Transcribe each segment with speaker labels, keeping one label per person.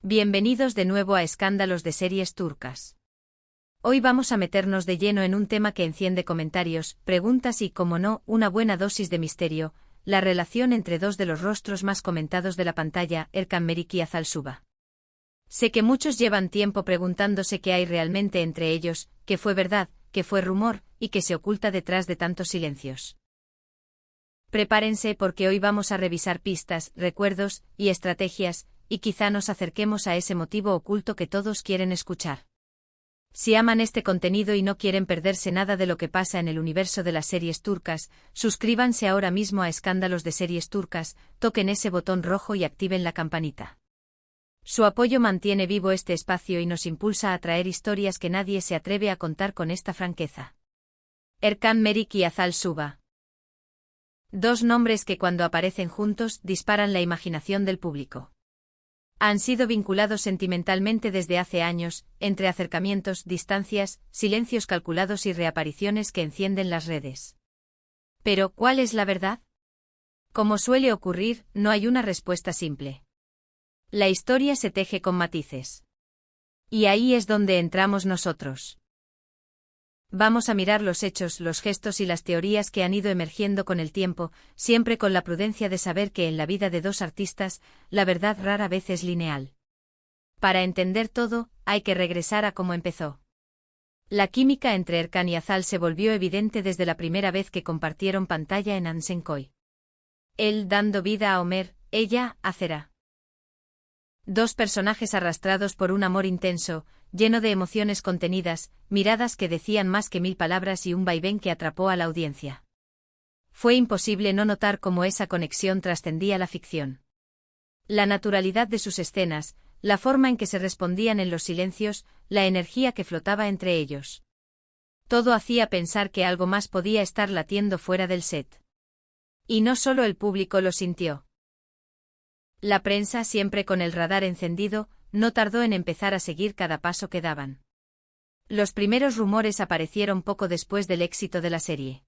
Speaker 1: Bienvenidos de nuevo a Escándalos de Series Turcas. Hoy vamos a meternos de lleno en un tema que enciende comentarios, preguntas y, como no, una buena dosis de misterio: la relación entre dos de los rostros más comentados de la pantalla, Erkan Merik y Azal Suba. Sé que muchos llevan tiempo preguntándose qué hay realmente entre ellos, qué fue verdad, qué fue rumor, y qué se oculta detrás de tantos silencios. Prepárense porque hoy vamos a revisar pistas, recuerdos y estrategias, y quizá nos acerquemos a ese motivo oculto que todos quieren escuchar. Si aman este contenido y no quieren perderse nada de lo que pasa en el universo de las series turcas, suscríbanse ahora mismo a Escándalos de Series Turcas, toquen ese botón rojo y activen la campanita. Su apoyo mantiene vivo este espacio y nos impulsa a traer historias que nadie se atreve a contar con esta franqueza. Erkan Merik y Azal Suba. Dos nombres que cuando aparecen juntos disparan la imaginación del público. Han sido vinculados sentimentalmente desde hace años, entre acercamientos, distancias, silencios calculados y reapariciones que encienden las redes. Pero, ¿cuál es la verdad? Como suele ocurrir, no hay una respuesta simple. La historia se teje con matices. Y ahí es donde entramos nosotros. Vamos a mirar los hechos, los gestos y las teorías que han ido emergiendo con el tiempo, siempre con la prudencia de saber que en la vida de dos artistas, la verdad rara vez es lineal. Para entender todo, hay que regresar a cómo empezó. La química entre Erkan y Azal se volvió evidente desde la primera vez que compartieron pantalla en Ansenkoy. Él dando vida a Ömer, ella a Zehra. Dos personajes arrastrados por un amor intenso, lleno de emociones contenidas, miradas que decían más que 1000 palabras y un vaivén que atrapó a la audiencia. Fue imposible no notar cómo esa conexión trascendía la ficción. La naturalidad de sus escenas, la forma en que se respondían en los silencios, la energía que flotaba entre ellos. Todo hacía pensar que algo más podía estar latiendo fuera del set. Y no solo el público lo sintió. La prensa, siempre con el radar encendido, no tardó en empezar a seguir cada paso que daban. Los primeros rumores aparecieron poco después del éxito de la serie.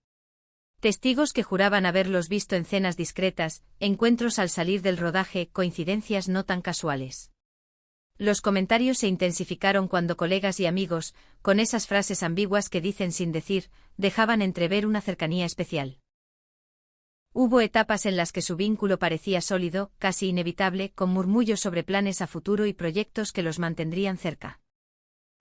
Speaker 1: Testigos que juraban haberlos visto en cenas discretas, encuentros al salir del rodaje, coincidencias no tan casuales. Los comentarios se intensificaron cuando colegas y amigos, con esas frases ambiguas que dicen sin decir, dejaban entrever una cercanía especial. Hubo etapas en las que su vínculo parecía sólido, casi inevitable, con murmullos sobre planes a futuro y proyectos que los mantendrían cerca.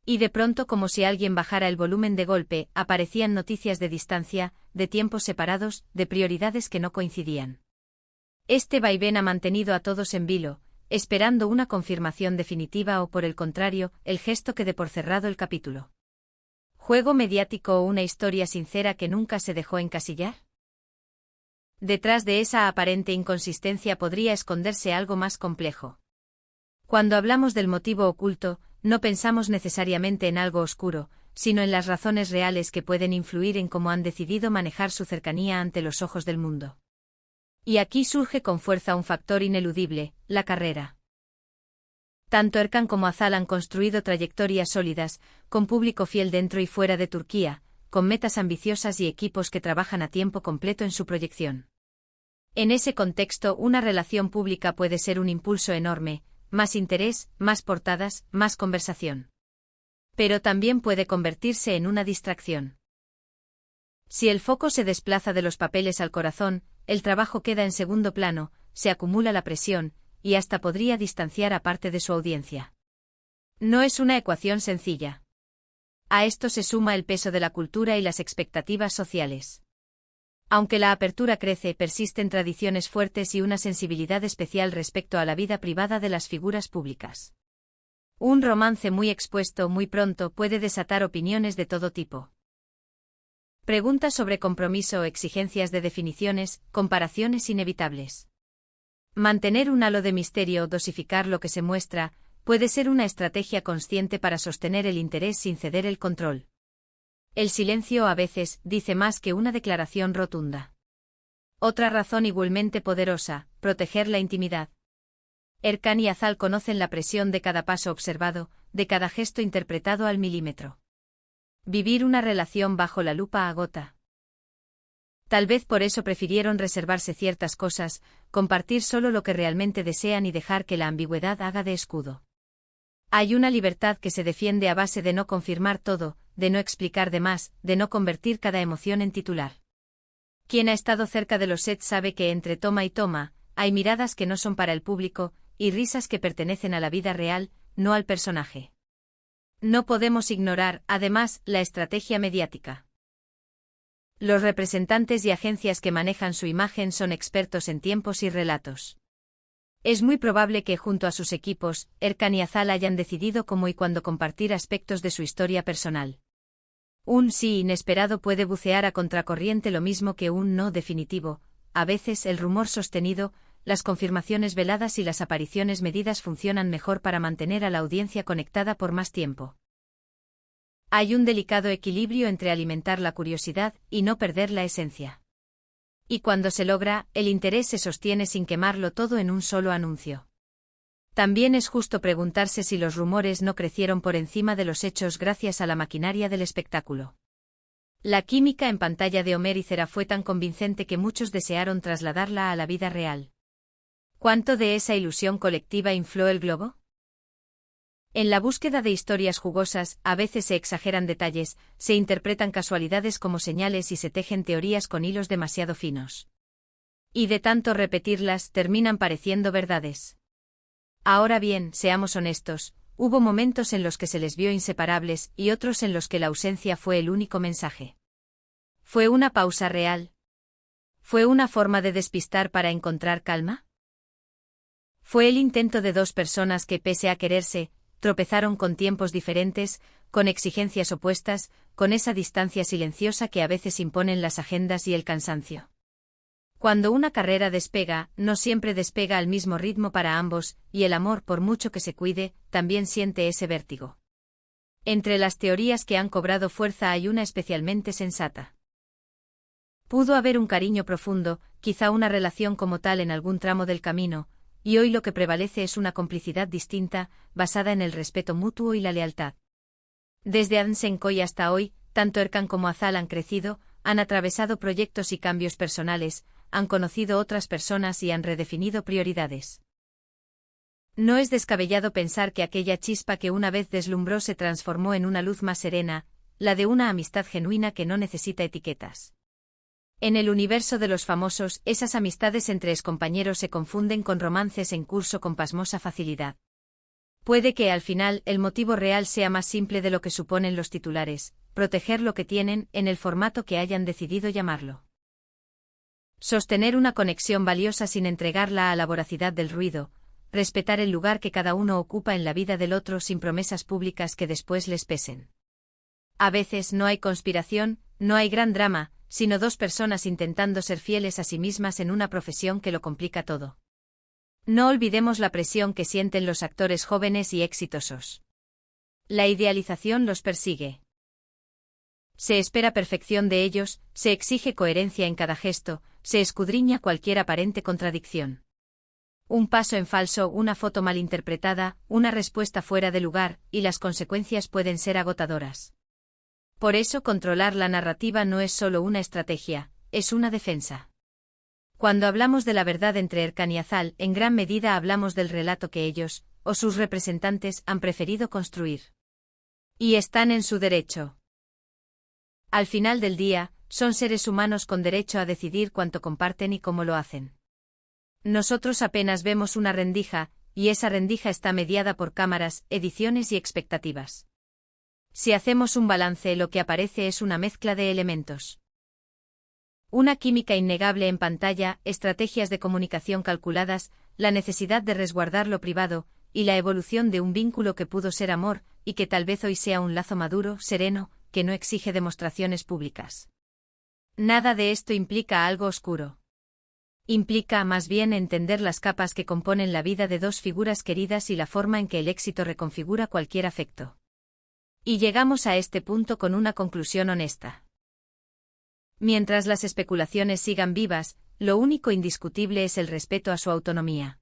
Speaker 1: Y de pronto, como si alguien bajara el volumen de golpe, aparecían noticias de distancia, de tiempos separados, de prioridades que no coincidían. Este vaivén ha mantenido a todos en vilo, esperando una confirmación definitiva o, por el contrario, el gesto que dé por cerrado el capítulo. ¿Juego mediático o una historia sincera que nunca se dejó encasillar? Detrás de esa aparente inconsistencia podría esconderse algo más complejo. Cuando hablamos del motivo oculto, no pensamos necesariamente en algo oscuro, sino en las razones reales que pueden influir en cómo han decidido manejar su cercanía ante los ojos del mundo. Y aquí surge con fuerza un factor ineludible: la carrera. Tanto Erkan como Azal han construido trayectorias sólidas, con público fiel dentro y fuera de Turquía, con metas ambiciosas y equipos que trabajan a tiempo completo en su proyección. En ese contexto, una relación pública puede ser un impulso enorme: más interés, más portadas, más conversación. Pero también puede convertirse en una distracción. Si el foco se desplaza de los papeles al corazón, el trabajo queda en segundo plano, se acumula la presión, y hasta podría distanciar a parte de su audiencia. No es una ecuación sencilla. A esto se suma el peso de la cultura y las expectativas sociales. Aunque la apertura crece, persisten tradiciones fuertes y una sensibilidad especial respecto a la vida privada de las figuras públicas. Un romance muy expuesto muy pronto puede desatar opiniones de todo tipo. Preguntas sobre compromiso o exigencias de definiciones, comparaciones inevitables. Mantener un halo de misterio o dosificar lo que se muestra puede ser una estrategia consciente para sostener el interés sin ceder el control. El silencio a veces dice más que una declaración rotunda. Otra razón igualmente poderosa: proteger la intimidad. Erkan y Azal conocen la presión de cada paso observado, de cada gesto interpretado al milímetro. Vivir una relación bajo la lupa agota. Tal vez por eso prefirieron reservarse ciertas cosas, compartir solo lo que realmente desean y dejar que la ambigüedad haga de escudo. Hay una libertad que se defiende a base de no confirmar todo, de no explicar de más, de no convertir cada emoción en titular. Quien ha estado cerca de los sets sabe que entre toma y toma, hay miradas que no son para el público, y risas que pertenecen a la vida real, no al personaje. No podemos ignorar, además, la estrategia mediática. Los representantes y agencias que manejan su imagen son expertos en tiempos y relatos. Es muy probable que junto a sus equipos, Erkan y Azal hayan decidido cómo y cuándo compartir aspectos de su historia personal. Un sí inesperado puede bucear a contracorriente lo mismo que un no definitivo. A veces el rumor sostenido, las confirmaciones veladas y las apariciones medidas funcionan mejor para mantener a la audiencia conectada por más tiempo. Hay un delicado equilibrio entre alimentar la curiosidad y no perder la esencia. Y cuando se logra, el interés se sostiene sin quemarlo todo en un solo anuncio. También es justo preguntarse si los rumores no crecieron por encima de los hechos gracias a la maquinaria del espectáculo. La química en pantalla de Homer y Cera fue tan convincente que muchos desearon trasladarla a la vida real. ¿Cuánto de esa ilusión colectiva infló el globo? En la búsqueda de historias jugosas, a veces se exageran detalles, se interpretan casualidades como señales y se tejen teorías con hilos demasiado finos. Y de tanto repetirlas, terminan pareciendo verdades. Ahora bien, seamos honestos, hubo momentos en los que se les vio inseparables y otros en los que la ausencia fue el único mensaje. ¿Fue una pausa real? ¿Fue una forma de despistar para encontrar calma? ¿Fue el intento de dos personas que, pese a quererse, tropezaron con tiempos diferentes, con exigencias opuestas, con esa distancia silenciosa que a veces imponen las agendas y el cansancio? Cuando una carrera despega, no siempre despega al mismo ritmo para ambos, y el amor, por mucho que se cuide, también siente ese vértigo. Entre las teorías que han cobrado fuerza hay una especialmente sensata. Pudo haber un cariño profundo, quizá una relación como tal en algún tramo del camino, y hoy lo que prevalece es una complicidad distinta, basada en el respeto mutuo y la lealtad. Desde Ansenkoi hasta hoy, tanto Erkan como Azal han crecido, han atravesado proyectos y cambios personales, han conocido otras personas y han redefinido prioridades. No es descabellado pensar que aquella chispa que una vez deslumbró se transformó en una luz más serena, la de una amistad genuina que no necesita etiquetas. En el universo de los famosos, esas amistades entre excompañeros se confunden con romances en curso con pasmosa facilidad. Puede que al final el motivo real sea más simple de lo que suponen los titulares, proteger lo que tienen en el formato que hayan decidido llamarlo. Sostener una conexión valiosa sin entregarla a la voracidad del ruido, respetar el lugar que cada uno ocupa en la vida del otro sin promesas públicas que después les pesen. A veces no hay conspiración, no hay gran drama, sino dos personas intentando ser fieles a sí mismas en una profesión que lo complica todo. No olvidemos la presión que sienten los actores jóvenes y exitosos. La idealización los persigue. Se espera perfección de ellos, se exige coherencia en cada gesto, se escudriña cualquier aparente contradicción. Un paso en falso, una foto malinterpretada, una respuesta fuera de lugar, y las consecuencias pueden ser agotadoras. Por eso controlar la narrativa no es solo una estrategia, es una defensa. Cuando hablamos de la verdad entre Erkan y Azal, en gran medida hablamos del relato que ellos, o sus representantes, han preferido construir. Y están en su derecho. Al final del día, son seres humanos con derecho a decidir cuánto comparten y cómo lo hacen. Nosotros apenas vemos una rendija, y esa rendija está mediada por cámaras, ediciones y expectativas. Si hacemos un balance, lo que aparece es una mezcla de elementos. Una química innegable en pantalla, estrategias de comunicación calculadas, la necesidad de resguardar lo privado, y la evolución de un vínculo que pudo ser amor, y que tal vez hoy sea un lazo maduro, sereno, que no exige demostraciones públicas. Nada de esto implica algo oscuro. Implica más bien entender las capas que componen la vida de dos figuras queridas y la forma en que el éxito reconfigura cualquier afecto. Y llegamos a este punto con una conclusión honesta. Mientras las especulaciones sigan vivas, lo único indiscutible es el respeto a su autonomía.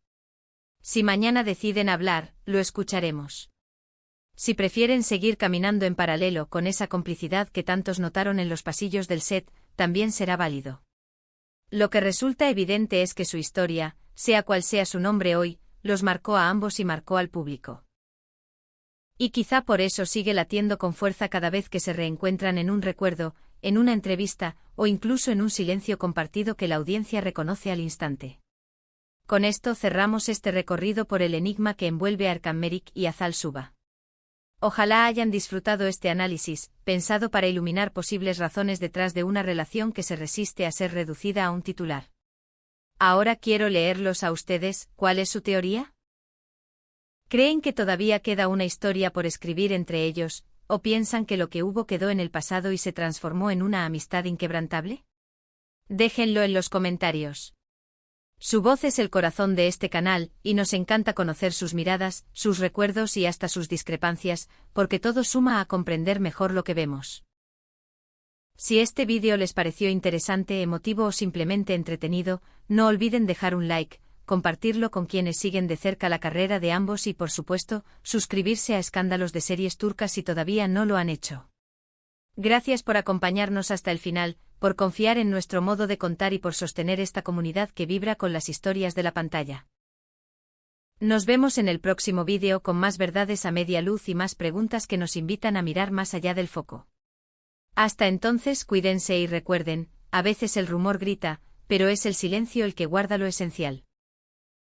Speaker 1: Si mañana deciden hablar, lo escucharemos. Si prefieren seguir caminando en paralelo con esa complicidad que tantos notaron en los pasillos del set, también será válido. Lo que resulta evidente es que su historia, sea cual sea su nombre hoy, los marcó a ambos y marcó al público. Y quizá por eso sigue latiendo con fuerza cada vez que se reencuentran en un recuerdo, en una entrevista, o incluso en un silencio compartido que la audiencia reconoce al instante. Con esto cerramos este recorrido por el enigma que envuelve a Arkham Merrick y Azal Suba. Ojalá hayan disfrutado este análisis, pensado para iluminar posibles razones detrás de una relación que se resiste a ser reducida a un titular. Ahora quiero leerlos a ustedes. ¿Cuál es su teoría? ¿Creen que todavía queda una historia por escribir entre ellos, o piensan que lo que hubo quedó en el pasado y se transformó en una amistad inquebrantable? Déjenlo en los comentarios. Su voz es el corazón de este canal, y nos encanta conocer sus miradas, sus recuerdos y hasta sus discrepancias, porque todo suma a comprender mejor lo que vemos. Si este vídeo les pareció interesante, emotivo o simplemente entretenido, no olviden dejar un like, compartirlo con quienes siguen de cerca la carrera de ambos y, por supuesto, suscribirse a Escándalos de Series Turcas si todavía no lo han hecho. Gracias por acompañarnos hasta el final, por confiar en nuestro modo de contar y por sostener esta comunidad que vibra con las historias de la pantalla. Nos vemos en el próximo vídeo con más verdades a media luz y más preguntas que nos invitan a mirar más allá del foco. Hasta entonces, cuídense y recuerden, a veces el rumor grita, pero es el silencio el que guarda lo esencial.